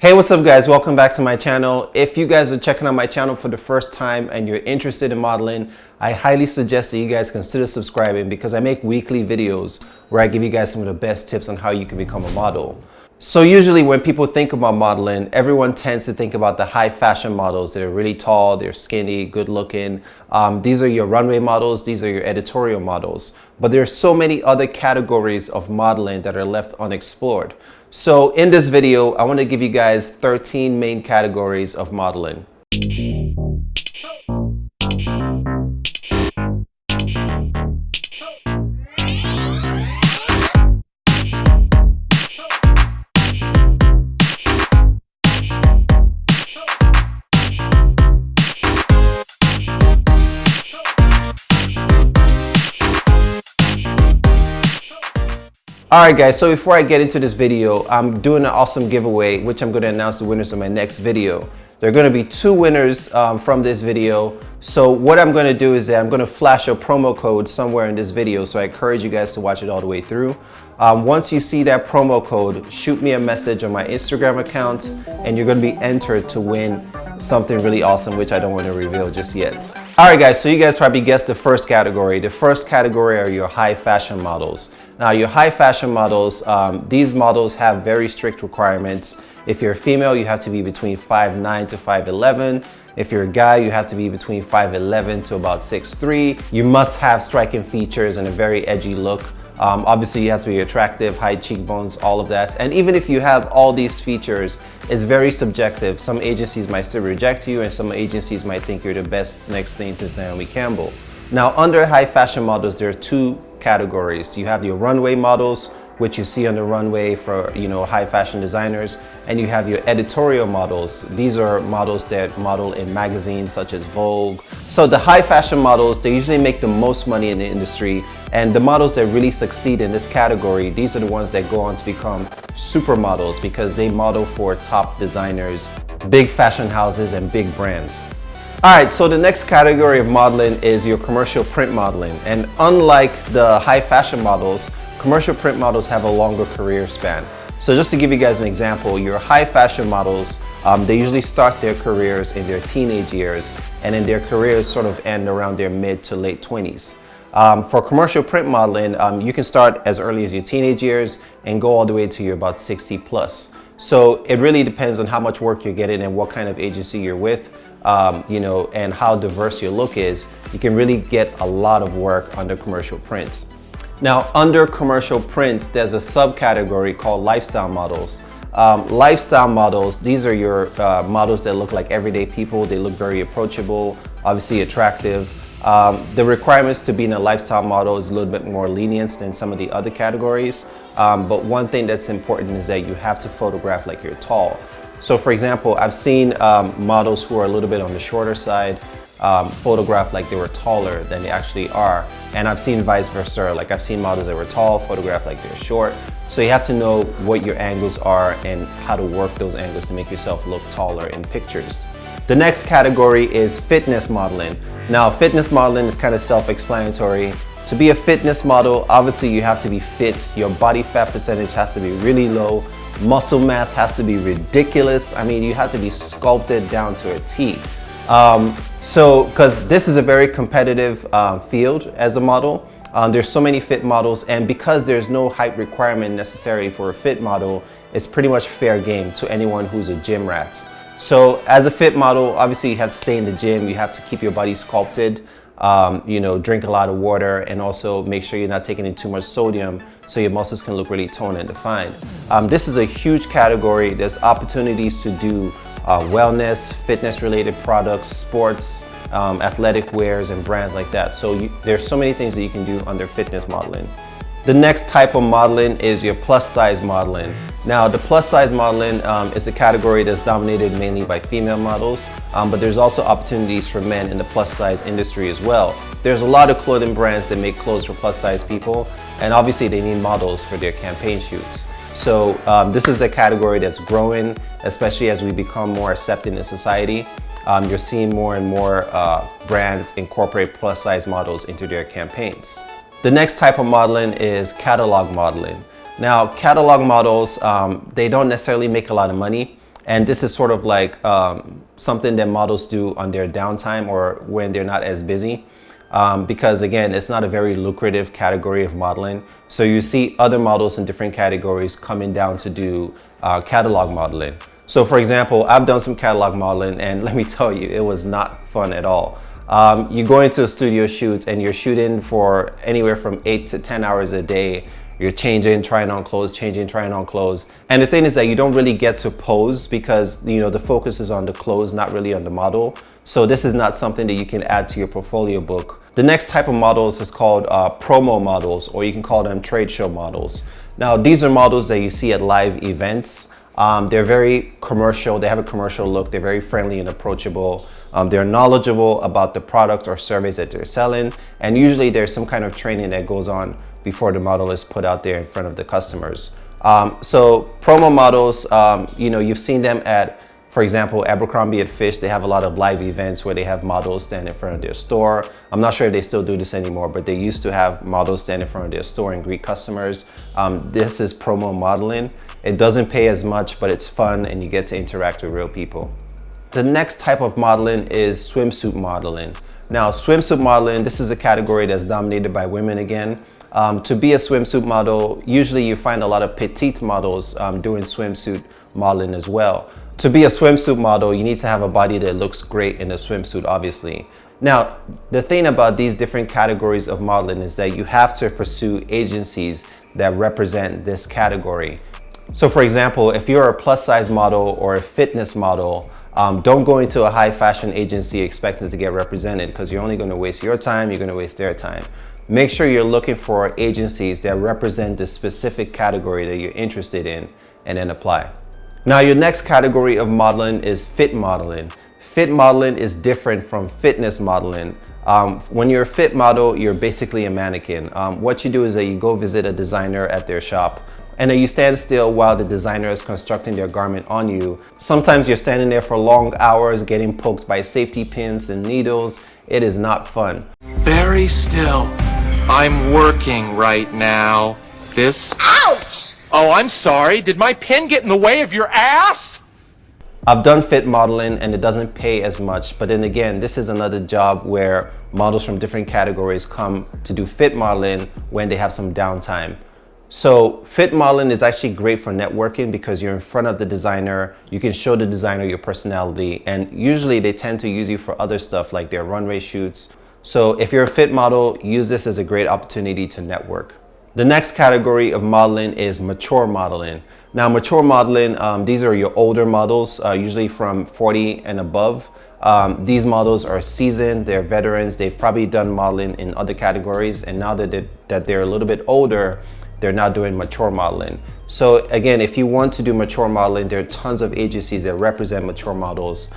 Hey, what's up guys? Welcome back to my channel. If you guys are checking out my channel for the first time and you're interested in modeling, I highly suggest that you guys consider subscribing because I make weekly videos where I give you guys some of the best tips on how you can become a model. So usually when people think about modeling, everyone tends to think about the high fashion models. They're really tall, they're skinny, good looking. These are your runway models, these are your editorial models. But there are so many other categories of modeling that are left unexplored. So in this video, I want to give you guys 13 main categories of modeling. Alright guys, so before I get into this video, I'm doing an awesome giveaway, which I'm going to announce the winners in my next video. There are going to be two winners from this video. So what I'm going to do is that I'm going to flash a promo code somewhere in this video, so I encourage you guys to watch it all the way through. Once you see that promo code, shoot me a message on my Instagram account and you're going to be entered to win something really awesome, which I don't want to reveal just yet. Alright guys, so you guys probably guessed the first category. The first category are your high fashion models. Now your high fashion models, these models have very strict requirements. If you're a female, you have to be between 5'9" to 5'11". If you're a guy, you have to be between 5'11" to about 6'3". You must have striking features and a very edgy look. Obviously, you have to be attractive, high cheekbones, all of that. And even if you have all these features, it's very subjective. Some agencies might still reject you and some agencies might think you're the best next thing since Naomi Campbell. Now, under high fashion models, there are two categories. You have your runway models, which you see on the runway for, high fashion designers, and you have your editorial models. These are models that model in magazines such as Vogue. So the high fashion models, they usually make the most money in the industry, and the models that really succeed in this category, these are the ones that go on to become supermodels because they model for top designers, big fashion houses, and big brands. Alright, so the next category of modeling is your commercial print modeling. And unlike the high fashion models, commercial print models have a longer career span. So just to give you guys an example, your high fashion models, they usually start their careers in their teenage years, and then their careers sort of end around their mid to late 20s. For commercial print modeling, you can start as early as your teenage years and go all the way to your about 60 plus. So it really depends on how much work you're getting and what kind of agency you're with. And how diverse your look is. You can really get a lot of work under commercial prints. Now, under commercial prints, there's a subcategory called lifestyle models. Lifestyle models, these are your models that look like everyday people. They look very approachable, obviously attractive. The requirements to being a lifestyle model is a little bit more lenient than some of the other categories. But one thing that's important is that you have to photograph like you're tall. So for example, I've seen models who are a little bit on the shorter side photographed like they were taller than they actually are. And I've seen vice versa. Like I've seen models that were tall photographed like they're short. So you have to know what your angles are and how to work those angles to make yourself look taller in pictures. The next category is fitness modeling. Now, fitness modeling is kind of self-explanatory. To be a fitness model, obviously you have to be fit. Your body fat percentage has to be really low. Muscle mass has to be ridiculous. I mean, you have to be sculpted down to a T. Because this is a very competitive field as a model. There's so many fit models, and because there's no height requirement necessary for a fit model, it's pretty much fair game to anyone who's a gym rat. So as a fit model, obviously you have to stay in the gym, you have to keep your body sculpted, drink a lot of water, and also make sure you're not taking in too much sodium so your muscles can look really toned and defined. This is a huge category. There's opportunities to do wellness, fitness related products, sports, athletic wears, and brands like that. So there's so many things that you can do under fitness modeling. The next type of modeling is your plus size modeling. Now, the plus size modeling is a category that's dominated mainly by female models, but there's also opportunities for men in the plus size industry as well. There's a lot of clothing brands that make clothes for plus size people, and obviously they need models for their campaign shoots. So this is a category that's growing, especially as we become more accepted in society. You're seeing more and more brands incorporate plus size models into their campaigns. The next type of modeling is catalog modeling. Now, catalog models, they don't necessarily make a lot of money, And this is sort of like something that models do on their downtime or when they're not as busy. Because again, it's not a very lucrative category of modeling. So you see other models in different categories coming down to do catalog modeling. So for example, I've done some catalog modeling, and let me tell you, it was not fun at all. You go into a studio shoot and you're shooting for anywhere from 8 to 10 hours a day. You're changing, trying on clothes, changing, trying on clothes. And the thing is that you don't really get to pose because, you know, the focus is on the clothes, not really on the model. So this is not something that you can add to your portfolio book. The next type of models is called promo models, or you can call them trade show models. Now, these are models that you see at live events. They're very commercial. They have a commercial look. They're very friendly and approachable. They're knowledgeable about the products or service that they're selling. And usually there's some kind of training that goes on before the model is put out there in front of the customers. So promo models, you know, you've seen them at, for example, Abercrombie at Fish. They have a lot of live events where they have models stand in front of their store. I'm not sure if they still do this anymore, but they used to have models stand in front of their store and greet customers. This is promo modeling. It doesn't pay as much, but it's fun and you get to interact with real people. The next type of modeling is swimsuit modeling. Now, swimsuit modeling, this is a category that's dominated by women again. To be a swimsuit model, usually you find a lot of petite models doing swimsuit modeling as well. To be a swimsuit model, you need to have a body that looks great in a swimsuit, obviously. Now, the thing about these different categories of modeling is that you have to pursue agencies that represent this category. So for example, if you're a plus size model or a fitness model, don't go into a high fashion agency expecting to get represented, because you're only going to waste your time, you're going to waste their time. Make sure you're looking for agencies that represent the specific category that you're interested in, and then apply. Now, your next category of modeling is fit modeling. Fit modeling is different from fitness modeling. When you're a fit model, you're basically a mannequin. What you do is that you go visit a designer at their shop, and then you stand still while the designer is constructing their garment on you. Sometimes you're standing there for long hours getting poked by safety pins and needles. It is not fun. Very still. I'm working right now. This... Ouch! Oh, I'm sorry. Did my pin get in the way of your ass? I've done fit modeling and it doesn't pay as much, but then again, this is another job where models from different categories come to do fit modeling when they have some downtime. So fit modeling is actually great for networking because you're in front of the designer, you can show the designer your personality, and usually they tend to use you for other stuff like their runway shoots. So if you're a fit model, use this as a great opportunity to network. The next category of modeling is mature modeling. Now, mature modeling, these are your older models, usually from 40 and above. These models are seasoned, they're veterans, they've probably done modeling in other categories, and now that they're a little bit older, they're not doing mature modeling. So again, if you want to do mature modeling, there are tons of agencies that represent mature models.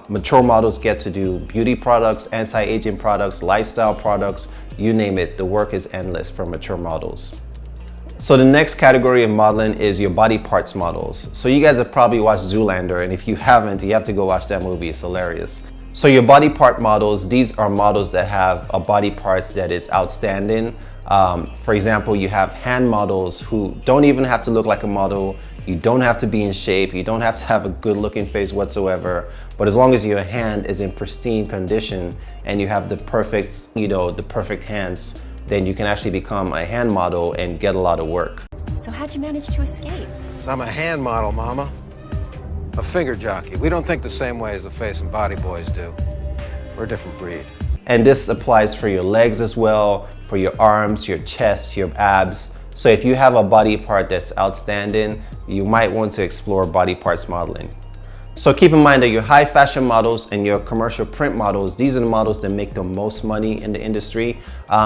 Mature models get to do beauty products, anti-aging products, lifestyle products, you name it. The work is endless for mature models. So the next category of modeling is your body parts models. So you guys have probably watched Zoolander, and if you haven't, you have to go watch that movie. It's hilarious. So your body part models, these are models that have a body parts that is outstanding. For example, you have hand models who don't even have to look like a model. You don't have to be in shape. You don't have to have a good looking face whatsoever. But as long as your hand is in pristine condition and you have the perfect, the perfect hands, then you can actually become a hand model and get a lot of work. So how'd you manage to escape? So I'm a hand model, Mama. A finger jockey. We don't think the same way as the face and body boys do. We're a different breed. And this applies for your legs as well, for your arms, your chest, your abs. So if you have a body part that's outstanding, you might want to explore body parts modeling. So keep in mind that your high fashion models and your commercial print models, these are the models that make the most money in the industry.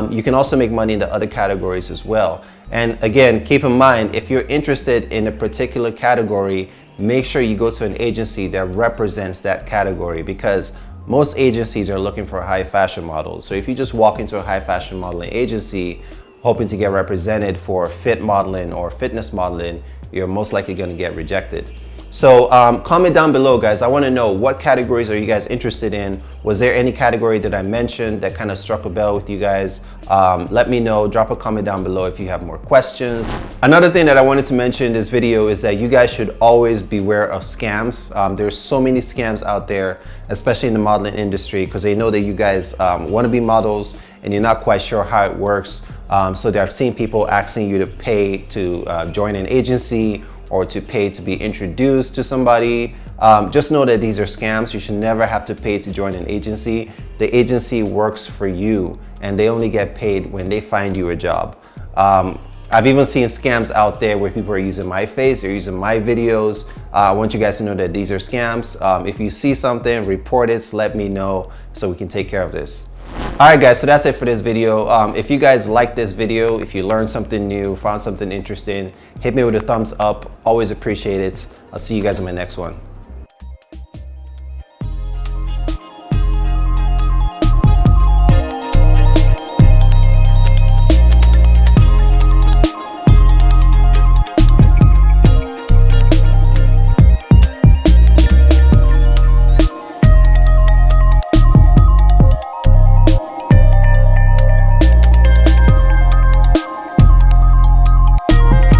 You can also make money in the other categories as well. And again, keep in mind, if you're interested in a particular category, make sure you go to an agency that represents that category, because most agencies are looking for high fashion models. So if you just walk into a high fashion modeling agency hoping to get represented for fit modeling or fitness modeling, you're most likely going to get rejected. So comment down below, guys. I want to know, what categories are you guys interested in? Was there any category that I mentioned that kind of struck a bell with you guys? Let me know. Drop a comment down below if you have more questions. Another thing that I wanted to mention in this video is that you guys should always beware of scams. There's so many scams out there, especially in the modeling industry, because they know that you guys want to be models and you're not quite sure how it works. So I've seen people asking you to pay to join an agency, or to pay to be introduced to somebody. Just know that these are scams. You should never have to pay to join an agency. The agency works for you and they only get paid when they find you a job. I've even seen scams out there where people are using my face, they're using my videos. I want you guys to know that these are scams. If you see something, report it, let me know so we can take care of this. All right, guys, so that's it for this video. If you guys liked this video, if you learned something new, found something interesting, hit me with a thumbs up. Always appreciate it. I'll see you guys in my next one.